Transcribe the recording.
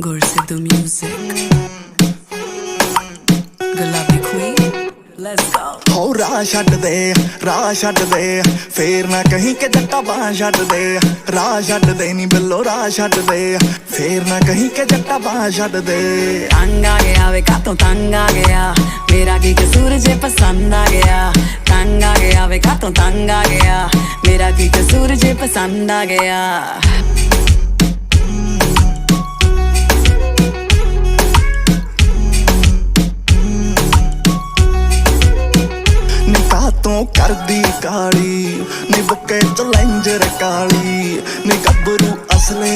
Gorse the music, Gulabi queen, let's go. हो राह छड्ड दे फेर ना कहीं के जट्टा बाह छड्ड दे राह छड्ड दे नी बिल्लो राह छड्ड दे फेर ना कहीं के जट्टा बाह छड्ड दे तंग आ गया वे कातों तंग आ गया मेरा की कसूर जे पसंद आ गया तंग आ गया वे कातों तंग आ गया मेरा की कसूर जे पसंद आ गया तू करदी काली नी बुके चलेंजर काली नी गबरू असले